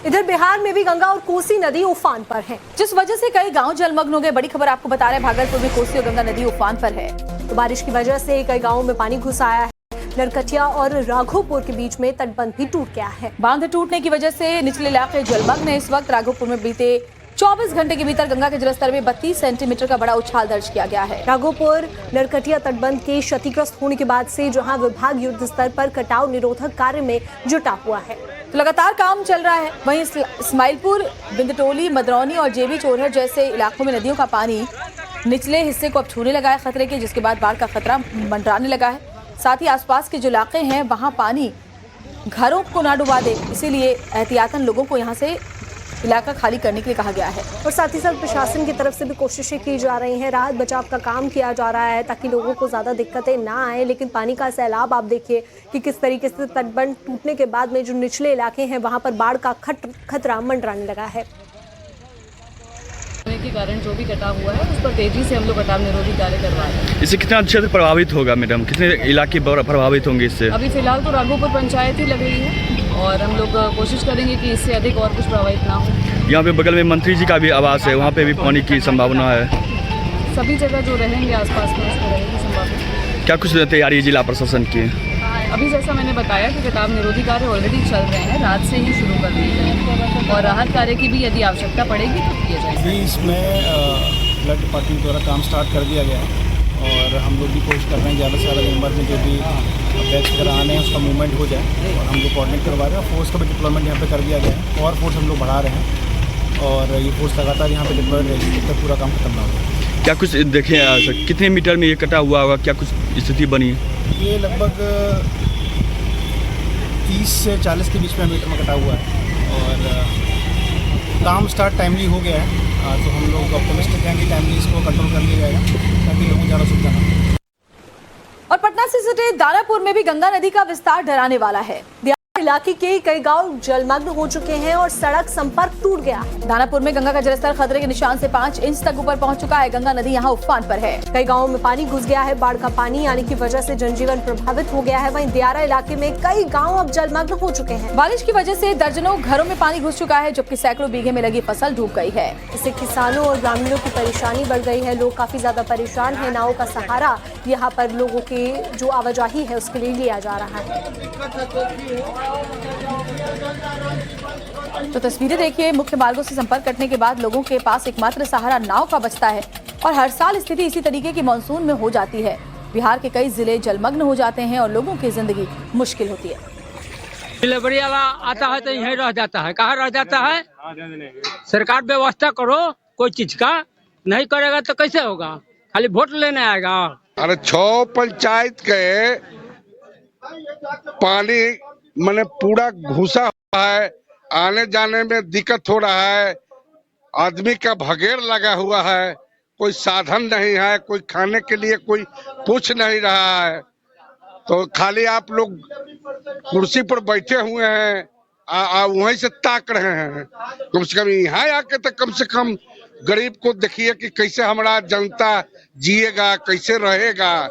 इधर बिहार में भी गंगा और कोसी नदी उफान पर है, जिस वजह से कई गांव जलमग्न हो गए। बड़ी खबर आपको बता रहे हैं, भागलपुर में कोसी और गंगा नदी उफान पर है। तो बारिश की वजह से कई गांवों में पानी घुस आया है। नरकटिया और राघोपुर के बीच में तटबंध भी टूट गया है। बांध टूटने की वजह से निचले इलाके जलमग्न है। इस वक्त राघोपुर में बीते 24 घंटे के भीतर गंगा के जलस्तर में 32 सेंटीमीटर का बड़ा उछाल दर्ज किया गया है। राघोपुर नरकटिया तटबंध के क्षतिग्रस्त होने के बाद से जहां विभाग युद्ध स्तर पर कटाव निरोधक कार्य में जुटा हुआ है, तो लगातार काम चल रहा है। वहीं इस्माइलपुर, बिंदटोली, मदरौनी और जेबी चोरहट जैसे इलाकों में नदियों का पानी निचले हिस्से को अब छूने लगा है खतरे के, जिसके बाद बाढ़ का खतरा मंडराने लगा है। साथ ही आसपास के जो इलाके हैं वहां पानी घरों को ना डुबा दे, इसीलिए एहतियातन लोगों को यहां से इलाका खाली करने के लिए कहा गया है। और साथ ही साथ प्रशासन की तरफ से भी कोशिशें की जा रही हैं, राहत बचाव का काम किया जा रहा है ताकि लोगों को ज्यादा दिक्कतें ना आए। लेकिन पानी का सैलाब आप देखिए कि किस तरीके से तटबंध टूटने के बाद में जो निचले इलाके हैं वहां पर बाढ़ का खतरा मंडराने लगा है। के कारण जो भी कटाव हुआ है उस पर तेजी से हम लोग कटाव निरोधी कार्य करवा रहे हैं। इससे कितना क्षेत्र प्रभावित होगा मैडम, कितने इलाके प्रभावित होंगे इससे? अभी फिलहाल तो राघोपुर पंचायत ही लग रही है और हम लोग कोशिश करेंगे कि इससे अधिक और कुछ प्रभावित ना हो। यहाँ पे बगल में मंत्री जी का भी आवास है, वहाँ पे भी पानी की संभावना है। सभी जगह जो रहेंगे आसपास में उसमें रहेगी संभावना। क्या कुछ तैयारी जिला प्रशासन की? अभी जैसा मैंने बताया कि कटाव निरोधी कार्य ऑलरेडी चल रहे हैं, रात से ही शुरू कर दिए गए और राहत कार्य की भी यदि आवश्यकता पड़ेगी तो किए जाएंगे। इसमें फ्लड डिपार्टमेंट द्वारा काम स्टार्ट कर दिया गया है और हम लोग भी कोशिश कर रहे हैं ज़्यादा से ज़्यादा मेंबर में जो भी बैच वगैरह आने हैं उसका मूवमेंट हो जाए और हम लोग कोऑर्डिनेट करवा रहे हैं। फोर्स का भी डिप्लॉयमेंट यहाँ पे कर दिया गया है और फोर्स हम लोग बढ़ा रहे हैं और ये फोर्स लगातार यहाँ पे डिप्लॉयड रहेगी जब तक पूरा काम खत्म ना हो। क्या कुछ देखें कितने मीटर में ये कटा हुआ होगा, क्या कुछ स्थिति बनी है? ये लगभग 30 से 40 के बीच में मीटर में कटा हुआ है और काम स्टार्ट टाइमली हो गया है। तो हम लोग ऑप्टिमिस्टिक हैं कि टाइमली इसको कंट्रोल कर लिया जाएगा ताकि लोगों को ज़्यादा सुविधा ना हो। और पटना से सटे दानापुर में भी गंगा नदी का विस्तार डराने वाला है। इलाके के कई गांव जलमग्न हो चुके हैं और सड़क संपर्क टूट गया। दानापुर में गंगा का जलस्तर खतरे के निशान से 5 इंच तक ऊपर पहुंच चुका है। गंगा नदी यहां उफान पर है। कई गांवों में पानी घुस गया है। बाढ़ का पानी आने की वजह से जनजीवन प्रभावित हो गया है। वहीं दियारा इलाके में कई गांव अब जलमग्न हो चुके हैं। बारिश की वजह से दर्जनों घरों में पानी घुस चुका है, जबकि सैकड़ों बीघे में लगी फसल डूब गई है। इससे किसानों और ग्रामीणों की परेशानी बढ़ गई है। लोग काफी ज्यादा परेशान है। नावों का सहारा यहाँ पर लोगों के जो आवाजाही है उसके लिए लिया जा रहा है। तो तस्वीरें देखिए, मुख्य मार्गों से संपर्क कटने के बाद लोगों के पास एकमात्र सहारा नाव का बचता है और हर साल स्थिति इसी तरीके की मानसून में हो जाती है। बिहार के कई जिले जलमग्न हो जाते हैं और लोगों की जिंदगी मुश्किल होती है। डिलीवरी वाला आता है तो यहीं रह जाता है, कहाँ रह जाता है? सरकार व्यवस्था करो कोई चीज का, नहीं करेगा तो कैसे होगा? खाली वोट लेने आएगा। अरे 6 पंचायत के पानी मैंने पूरा घुसा हुआ है, आने जाने में दिक्कत हो रहा है, आदमी का भगेड़ लगा हुआ है, कोई साधन नहीं है, कोई खाने के लिए कोई पूछ नहीं रहा है। तो खाली आप लोग कुर्सी पर बैठे हुए हैं, वहीं से ताक रहे हैं। कम से कम यहाँ आके तो कम से कम गरीब को देखिए कि कैसे हमारा जनता जिएगा, कैसे रहेगा।